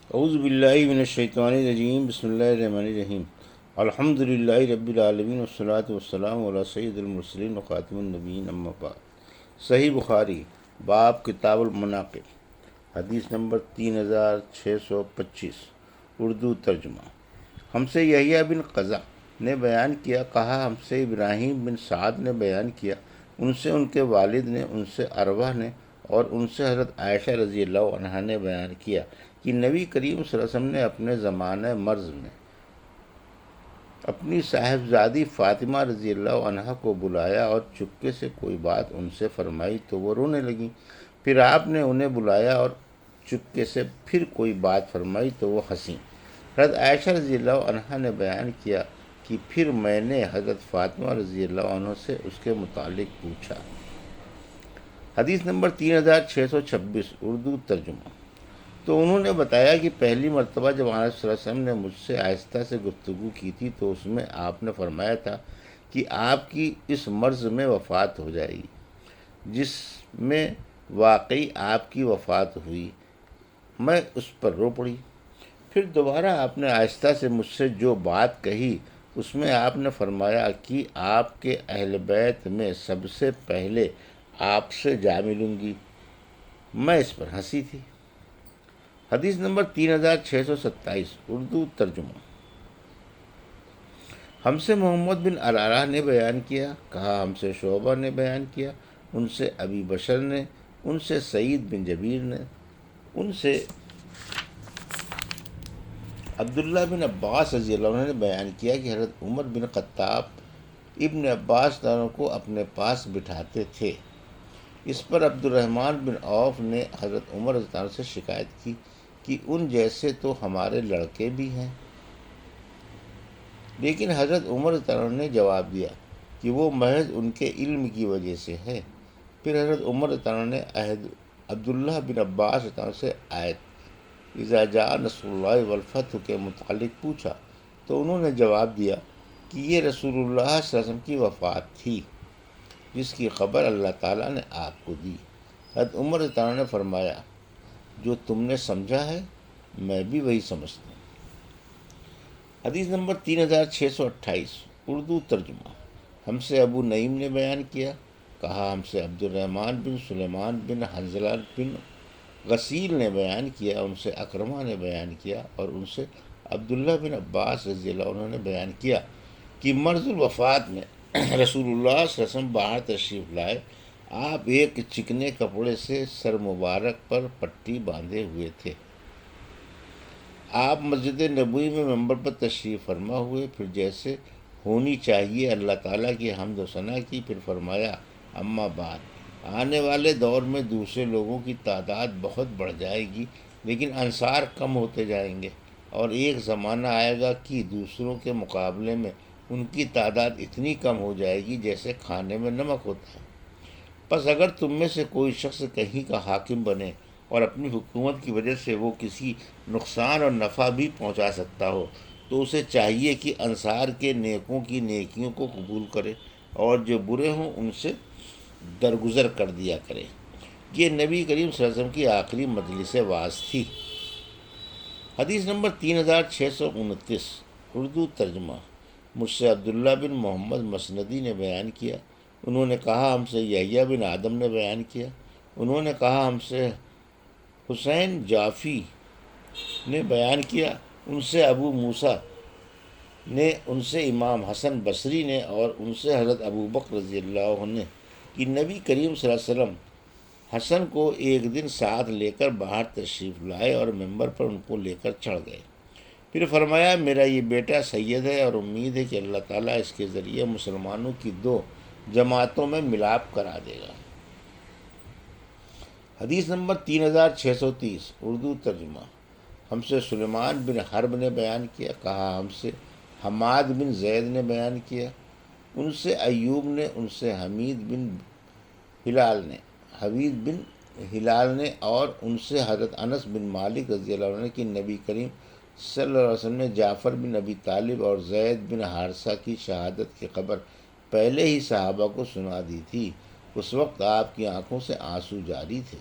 اعوذ باللہ من الشیطان الرجیم، بسم اللہ الرحمن الرحیم۔ الحمد للہ رب العالمین والصلاة والسلام علی سید المرسلین وخاتم النبیین، اما بعد۔ صحیح بخاری، باب کتاب المناقب، حدیث نمبر 3625، اردو ترجمہ۔ ہم سے یحییٰ بن قزع نے بیان کیا، کہا ہم سے ابراہیم بن سعد نے بیان کیا، ان سے ان کے والد نے، ان سے عروہ نے، اور ان سے حضرت عائشہ رضی اللہ عنہا نے بیان کیا کہ نبی کریم صلی اللہ علیہ وسلم نے اپنے زمانہ مرض میں اپنی صاحبزادی فاطمہ رضی اللہ عنہا کو بلایا اور چپکے سے کوئی بات ان سے فرمائی تو وہ رونے لگیں۔ پھر آپ نے انہیں بلایا اور چپکے سے پھر کوئی بات فرمائی تو وہ ہنسیں۔ حضرت عائشہ رضی اللہ عنہا نے بیان کیا کہ پھر میں نے حضرت فاطمہ رضی اللہ عنہ سے اس کے متعلق پوچھا۔ حدیث نمبر 3626، اردو ترجمہ۔ تو انہوں نے بتایا کہ پہلی مرتبہ جب آپ صلی اللہ علیہ وسلم نے مجھ سے آہستہ سے گفتگو کی تھی تو اس میں آپ نے فرمایا تھا کہ آپ کی اس مرض میں وفات ہو جائے گی، جس میں واقعی آپ کی وفات ہوئی۔ میں اس پر رو پڑی۔ پھر دوبارہ آپ نے آہستہ سے مجھ سے جو بات کہی اس میں آپ نے فرمایا کہ آپ کے اہل بیت میں سب سے پہلے آپ سے جا ملوں گی۔ میں اس پر ہنسی تھی۔ حدیث نمبر 3627، اردو ترجمہ۔ ہم سے محمد بن عرارہ نے بیان کیا، کہا ہم سے شعبہ نے بیان کیا، ان سے ابی بشر نے، ان سے سعید بن جبیر نے، ان سے عبداللہ بن عباس رضی اللہ عنہ نے بیان کیا کہ حضرت عمر بن خطاب ابن عباس دونوں کو اپنے پاس بٹھاتے تھے۔ اس پر عبد الرحمن بن عوف نے حضرت عمر رضی اللہ عنہ سے شکایت کی کہ ان جیسے تو ہمارے لڑکے بھی ہیں، لیکن حضرت عمر رضی اللہ عنہ نے جواب دیا کہ وہ محض ان کے علم کی وجہ سے ہے۔ پھر حضرت عمر رضی اللہ عنہ نے عبداللہ بن عباس رضی اللہ عنہ سے آیت اذا جاء نصر اللہ والفتح کے متعلق پوچھا تو انہوں نے جواب دیا کہ یہ رسول اللہ صلی اللہ علیہ وسلم کی وفات تھی، جس کی خبر اللہ تعالیٰ نے آپ کو دی۔ حضرت عمر رضی اللہ عنہ نے فرمایا جو تم نے سمجھا ہے میں بھی وہی سمجھتا ہوں۔ حدیث نمبر 3628، اردو ترجمہ۔ ہم سے ابو نعیم نے بیان کیا، کہا ہم سے عبد الرحمن بن سلیمان بن حنظلہ بن غسیل نے بیان کیا، ان سے اکرمہ نے بیان کیا، اور ان سے عبداللہ بن عباس رضی اللہ عنہ نے بیان کیا کہ مرض الوفات میں رسول اللہ صلی اللہ علیہ وسلم باہر تشریف لائے۔ آپ ایک چکنے کپڑے سے سر مبارک پر پٹی باندھے ہوئے تھے۔ آپ مسجد نبوی میں ممبر پر تشریف فرما ہوئے، پھر جیسے ہونی چاہیے اللہ تعالیٰ کی حمد و ثنا کی، پھر فرمایا اما بعد، آنے والے دور میں دوسرے لوگوں کی تعداد بہت بڑھ جائے گی لیکن انصار کم ہوتے جائیں گے، اور ایک زمانہ آئے گا کہ دوسروں کے مقابلے میں ان کی تعداد اتنی کم ہو جائے گی جیسے کھانے میں نمک ہوتا ہے۔ پس اگر تم میں سے کوئی شخص کہیں کا حاکم بنے اور اپنی حکومت کی وجہ سے وہ کسی نقصان اور نفع بھی پہنچا سکتا ہو تو اسے چاہیے کہ انصار کے نیکوں کی نیکیوں کو قبول کرے اور جو برے ہوں ان سے درگزر کر دیا کرے۔ یہ نبی کریم صلی اللہ علیہ وسلم کی آخری مجلس وعظ تھی۔ حدیث نمبر 3629، اردو ترجمہ۔ مجھ سے عبداللہ بن محمد مسندی نے بیان کیا، انہوں نے کہا ہم سے یحییٰ بن آدم نے بیان کیا، انہوں نے کہا ہم سے حسین جعفی نے بیان کیا، ان سے ابو موسیٰ نے، ان سے امام حسن بصری نے، اور ان سے حضرت ابو بکر رضی اللہ عنہ نے کہ نبی کریم صلی اللہ علیہ وسلم حسن کو ایک دن ساتھ لے کر باہر تشریف لائے اور ممبر پر ان کو لے کر چڑھ گئے۔ پھر فرمایا میرا یہ بیٹا سید ہے اور امید ہے کہ اللہ تعالیٰ اس کے ذریعے مسلمانوں کی دو جماعتوں میں ملاپ کرا دے گا۔ حدیث نمبر 3630، اردو ترجمہ۔ ہم سے سلیمان بن حرب نے بیان کیا، کہا ہم سے حماد بن زید نے بیان کیا، ان سے ایوب نے، ان سے حمید بن ہلال نے، اور ان سے حضرت انس بن مالک رضی اللہ عنہ کی نبی کریم صلی اللہ علیہ وسلم نے جعفر بن ابی طالب اور زید بن حارثہ کی شہادت کی خبر پہلے ہی صحابہ کو سنا دی تھی۔ اس وقت آپ کی آنکھوں سے آنسو جاری تھے۔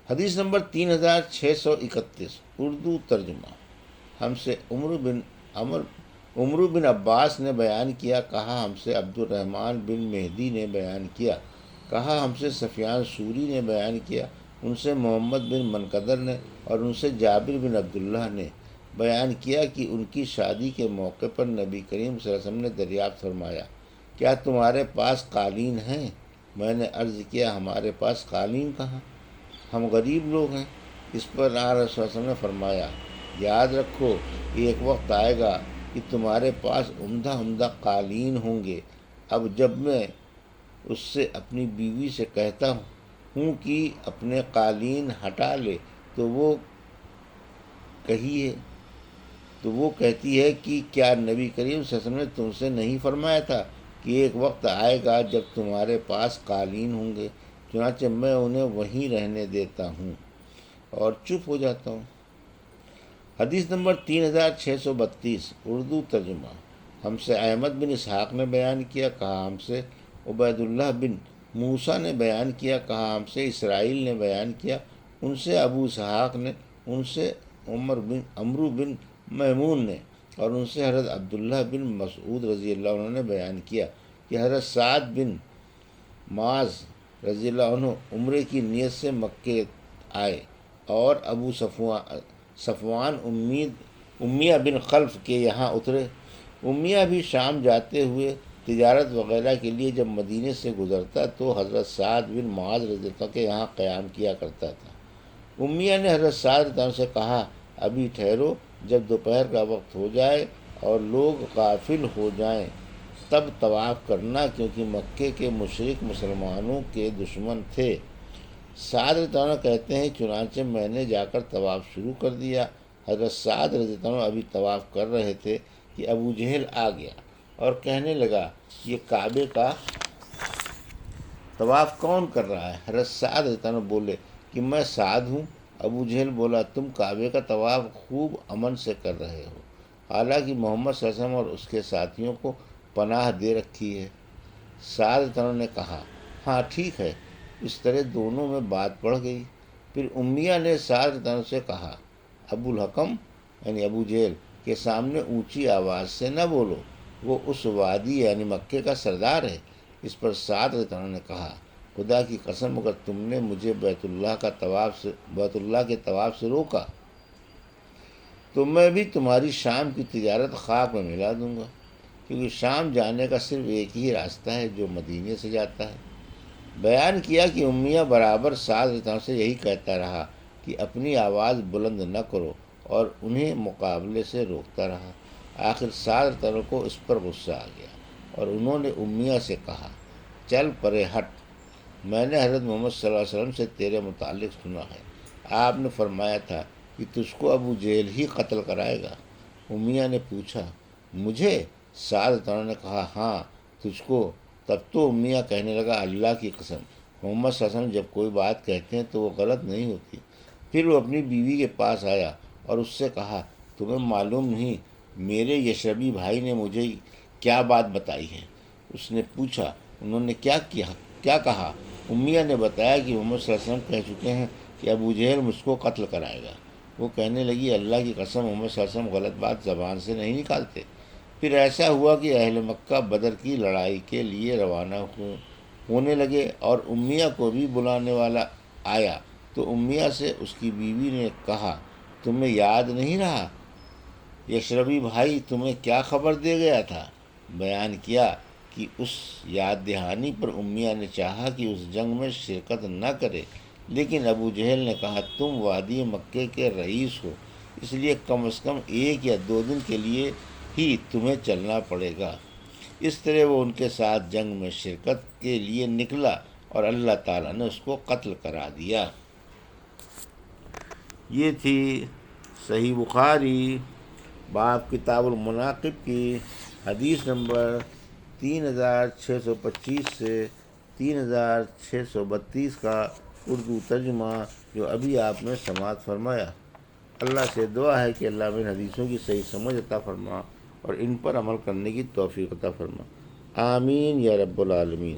حدیث نمبر 3631 اردو ترجمہ۔ ہم سے عمر بن عباس نے بیان کیا، کہا ہم سے عبد الرحمن بن مہدی نے بیان کیا، کہا ہم سے سفیان سوری نے بیان کیا، ان سے محمد بن منقدر نے اور ان سے جابر بن عبداللہ نے بیان کیا کہ ان کی شادی کے موقع پر نبی کریم صلی اللہ علیہ وسلم نے دریافت فرمایا، کیا تمہارے پاس قالین ہیں؟ میں نے عرض کیا، ہمارے پاس قالین کہاں، ہم غریب لوگ ہیں۔ اس پر آن رسول صلی اللہ علیہ وسلم نے فرمایا، یاد رکھو ایک وقت آئے گا کہ تمہارے پاس عمدہ عمدہ قالین ہوں گے۔ اب جب میں اس سے اپنی بیوی سے کہتا ہوں کہ اپنے قالین ہٹا لے تو وہ کہتی ہے کہ کیا نبی کریم صلی اللہ علیہ وسلم نے تم سے نہیں فرمایا تھا کہ ایک وقت آئے گا جب تمہارے پاس قالین ہوں گے؟ چنانچہ میں انہیں وہیں رہنے دیتا ہوں اور چپ ہو جاتا ہوں۔ حدیث نمبر 3632 اردو ترجمہ۔ ہم سے احمد بن اسحاق نے بیان کیا، کہا ہم سے عبید اللہ بن موسیٰ نے بیان کیا، کہا ہم سے اسرائیل نے بیان کیا، ان سے ابو اسحاق نے، ان سے عمرو بن میمون نے اور ان سے حضرت عبداللہ بن مسعود رضی اللہ عنہ نے بیان کیا کہ حضرت سعد بن معاذ رضی اللہ عنہ عمرے کی نیت سے مکے آئے اور ابو صفوان امیہ بن خلف کے یہاں اترے۔ امیہ بھی شام جاتے ہوئے تجارت وغیرہ کے لیے جب مدینے سے گزرتا تو حضرت سعد بن معاذ رضی اللہ عنہ کے یہاں قیام کیا کرتا تھا۔ امیہ نے حضرت سعد رضی اللہ عنہ سے کہا، ابھی ٹھہرو، جب دوپہر کا وقت ہو جائے اور لوگ غافل ہو جائیں تب طواف کرنا، کیونکہ مکے کے مشرک مسلمانوں کے دشمن تھے۔ سعد رضی اللہ عنہ کہتے ہیں، چنانچہ میں نے جا کر طواف شروع کر دیا۔ حضرت سعد رضی اللہ عنہ ابھی طواف کر رہے تھے کہ ابو جہل آ گیا اور کہنے لگا، یہ کعبے کا طواف کون کر رہا ہے؟ حضرت سعد رضی اللہ عنہ بولے کہ میں سعد ہوں۔ ابو جہل بولا، تم کعبے کا طواف خوب امن سے کر رہے ہو، حالانکہ محمد صلی اللہ علیہ وسلم اور اس کے ساتھیوں کو پناہ دے رکھی ہے۔ سعد رضی اللہ عنہ نے کہا، ہاں ٹھیک ہے۔ اس طرح دونوں میں بات بڑھ گئی۔ پھر امیہ نے سعد رضی اللہ عنہ سے کہا، ابو الحکم یعنی ابو جہل کے سامنے اونچی آواز سے نہ بولو، وہ اس وادی یعنی مکے کا سردار ہے۔ اس پر سعد رضی اللہ عنہ نے کہا، خدا کی قسم اگر تم نے مجھے بیت اللہ کے طواف سے روکا تو میں بھی تمہاری شام کی تجارت خاک میں ملا دوں گا، کیونکہ شام جانے کا صرف ایک ہی راستہ ہے جو مدینے سے جاتا ہے۔ بیان کیا کہ امیہ برابر سعد رضی اللہ عنہ سے یہی کہتا رہا کہ اپنی آواز بلند نہ کرو، اور انہیں مقابلے سے روکتا رہا۔ آخر سعد رضی اللہ عنہ کو اس پر غصہ آ گیا اور انہوں نے امیہ سے کہا، چل پرے ہٹ، میں نے حضرت محمد صلی اللہ علیہ وسلم سے تیرے متعلق سنا ہے، آپ نے فرمایا تھا کہ تجھ کو ابو جہل ہی قتل کرائے گا۔ امیہ نے پوچھا، مجھے؟ سعد رضی اللہ عنہ نے کہا، ہاں تجھ کو۔ تب تو امیہ کہنے لگا، اللہ کی قسم، محمد صلی اللہ علیہ وسلم جب کوئی بات کہتے ہیں تو وہ غلط نہیں ہوتی۔ پھر وہ اپنی بیوی کے پاس آیا اور اس سے کہا، تمہیں معلوم نہیں میرے یشربی بھائی نے مجھے کیا بات بتائی ہے؟ اس نے پوچھا، انہوں نے کیا کہا؟ امیہ نے بتایا کہ محمد صلی اللہ علیہ وسلم کہہ چکے ہیں کہ ابو جہل مجھ کو قتل کرائے گا۔ وہ کہنے لگی، اللہ کی قسم محمد صلی اللہ علیہ وسلم غلط بات زبان سے نہیں نکالتے۔ پھر ایسا ہوا کہ اہل مکہ بدر کی لڑائی کے لیے روانہ ہونے لگے اور امیہ کو بھی بلانے والا آیا تو امیہ سے اس کی بیوی نے کہا، تمہیں یاد نہیں رہا یشربی بھائی تمہیں کیا خبر دے گیا تھا؟ بیان کیا کہ اس یاد دہانی پر امیہ نے چاہا کہ اس جنگ میں شرکت نہ کرے، لیکن ابو جہل نے کہا، تم وادی مکے کے رئیس ہو، اس لیے کم از کم 1 یا 2 دن کے لیے ہی تمہیں چلنا پڑے گا۔ اس طرح وہ ان کے ساتھ جنگ میں شرکت کے لیے نکلا اور اللہ تعالیٰ نے اس کو قتل کرا دیا۔ یہ تھی صحیح بخاری باب کتاب المناقب کی حدیث نمبر 3625 سے 3632 کا اردو ترجمہ جو ابھی آپ نے سماعت فرمایا۔ اللہ سے دعا ہے کہ اللہ ان حدیثوں کی صحیح سمجھ عطا فرما اور ان پر عمل کرنے کی توفیق عطا فرما، آمین یا رب العالمین۔